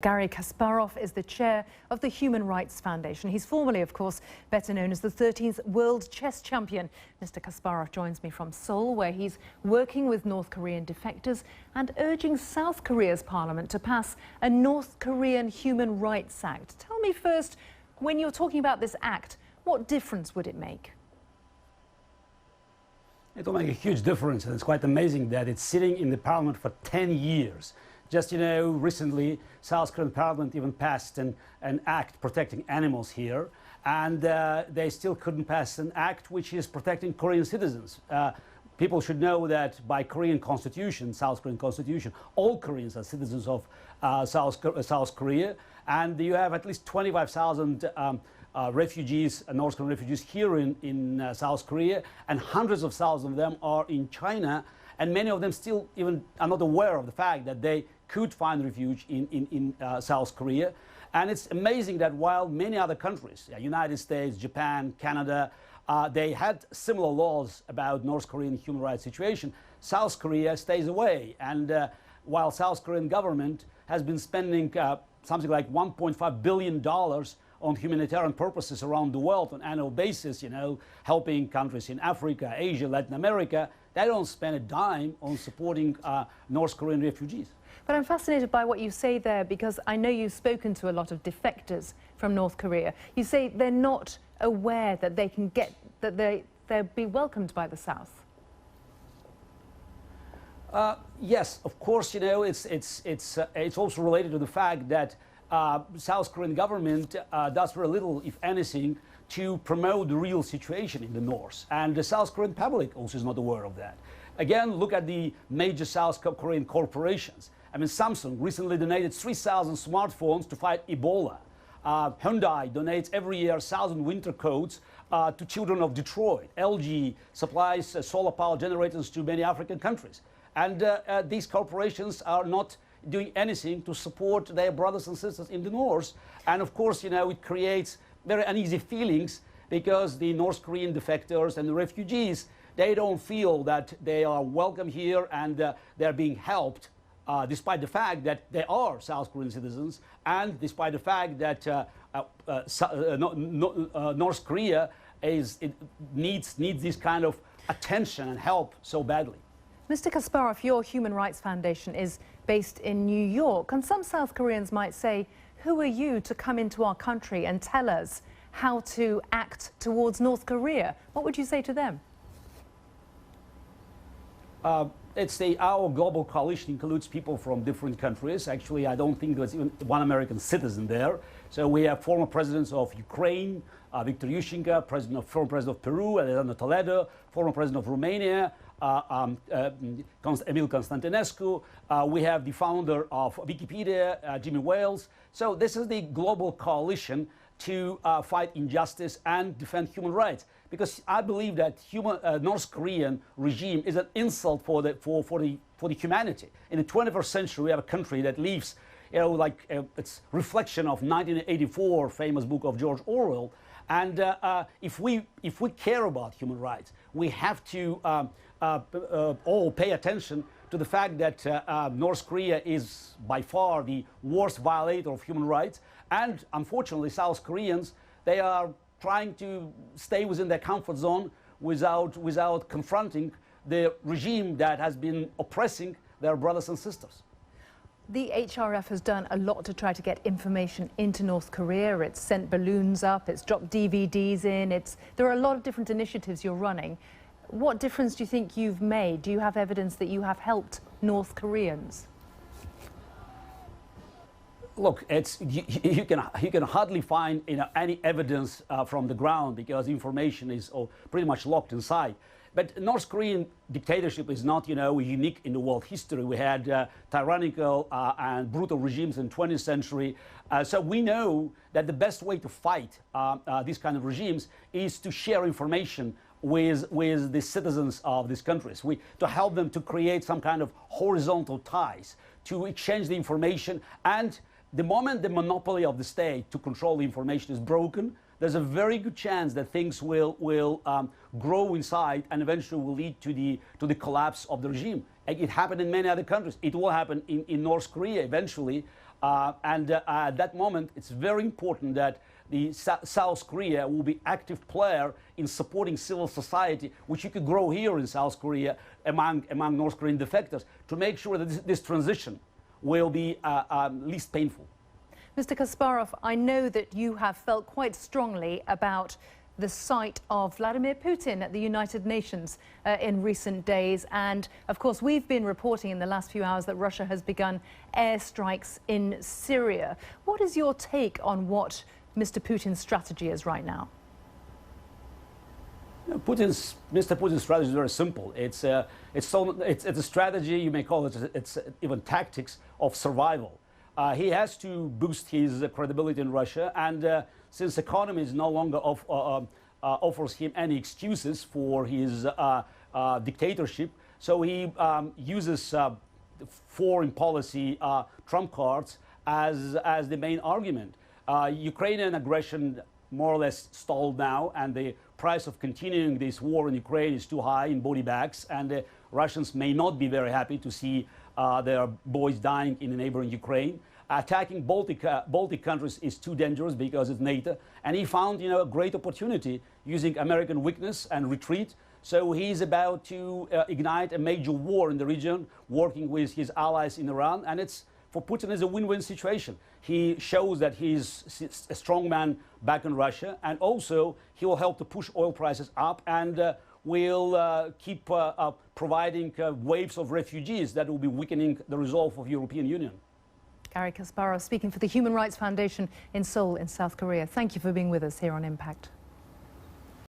Garry Kasparov is the chair of the Human Rights Foundation. He's formerly, of course, better known as the 13th world chess champion. Mr. Kasparov joins me from Seoul, where he's working with North Korean defectors and urging South Korea's parliament to pass a North Korean Human Rights Act. Tell me first, when you're talking about this act, what difference would it make? It will make a huge difference, and it's quite amazing that it's sitting in the parliament for 10 years. Just, recently, South Korean parliament even passed an act protecting animals here, and they still couldn't pass an act which is protecting Korean citizens. People should know that by Korean constitution, South Korean constitution, all Koreans are citizens of South Korea, and you have at least 25,000 refugees, North Korean refugees here in South Korea, and hundreds of thousands of them are in China, and many of them still even are not aware of the fact that they could find refuge in South Korea. And it's amazing that while many other countries, United States, Japan, Canada, they had similar laws about North Korean human rights situation, South Korea stays away. And while South Korean government has been spending something like $1.5 billion on humanitarian purposes around the world on an annual basis, helping countries in Africa, Asia, Latin America, they don't spend a dime on supporting North Korean refugees. But I'm fascinated by what you say there, because I know you've spoken to a lot of defectors from North Korea. You say they're not aware that they can get, that they'll be welcomed by the South. Yes, of course, it's also related to the fact that South Korean government does very little, if anything, to promote the real situation in the north. And the South Korean public also is not aware of that. Again, look at the major South Korean corporations. I mean, Samsung recently donated 3,000 smartphones to fight Ebola. Hyundai donates every year 1,000 winter coats to children of Detroit. LG supplies solar power generators to many African countries. And these corporations are not doing anything to support their brothers and sisters in the north. And of course, it creates very uneasy feelings, because the North Korean defectors and the refugees, they don't feel that they are welcome here and they're being helped, despite the fact that they are South Korean citizens, and despite the fact that North Korea needs this kind of attention and help so badly. Mr. Kasparov, your Human Rights Foundation is based in New York, and some South Koreans might say, who are you to come into our country and tell us how to act towards North Korea? What would you say to them? Our global coalition includes people from different countries. Actually, I don't think there's even one American citizen there. So we have former presidents of Ukraine, Viktor Yushchenko, former president of Peru, Alexander Toledo, former president of Romania, Emil Constantinescu. We have the founder of Wikipedia, Jimmy Wales. So this is the global coalition to fight injustice and defend human rights. Because I believe that North Korean regime is an insult for the humanity. In the 21st century, we have a country that lives, it's reflection of 1984 famous book of George Orwell. And if we care about human rights, we have to all pay attention to the fact that North Korea is by far the worst violator of human rights. And unfortunately, South Koreans, they are trying to stay within their comfort zone without confronting the regime that has been oppressing their brothers and sisters. The HRF has done a lot to try to get information into North Korea. It's sent balloons up, it's dropped DVDs in, there are a lot of different initiatives you're running. What difference do you think you've made? Do you have evidence that you have helped North Koreans? Look, you can hardly find any evidence from the ground, because information is pretty much locked inside. But North Korean dictatorship is not, unique in the world history. We had tyrannical and brutal regimes in the 20th century. So we know that the best way to fight these kind of regimes is to share information with the citizens of these countries, to help them to create some kind of horizontal ties, to exchange the information. And the moment the monopoly of the state to control the information is broken, there's a very good chance that things will grow inside and eventually will lead to the collapse of the regime. It happened in many other countries. It will happen in North Korea eventually. At that moment, it's very important that the South Korea will be active player in supporting civil society, which you could grow here in South Korea among North Korean defectors, to make sure that this transition will be least painful. Mr. Kasparov, I know that you have felt quite strongly about the sight of Vladimir Putin at the United Nations in recent days. And of course, we've been reporting in the last few hours that Russia has begun airstrikes in Syria. What is your take on what Mr. Putin's strategy is right now? Mr. Putin's strategy is very simple. It's a strategy, you may call it, it's even tactics of survival. He has to boost his credibility in Russia, and since the economy is no longer offers him any excuses for his dictatorship, so he uses foreign policy trump cards as the main argument. Ukrainian aggression more or less stalled now, and the price of continuing this war in Ukraine is too high in body bags, and the Russians may not be very happy to see their boys dying in the neighboring Ukraine. Attacking Baltic countries is too dangerous because it's NATO, and he found, a great opportunity using American weakness and retreat. So he's about to ignite a major war in the region, working with his allies in Iran, and it's for Putin is a win-win situation. He shows that he's a strong man back in Russia, and also he will help to push oil prices up, and will keep providing waves of refugees that will be weakening the resolve of the European Union. Garry Kasparov speaking for the Human Rights Foundation in Seoul in South Korea. Thank you for being with us here on Impact.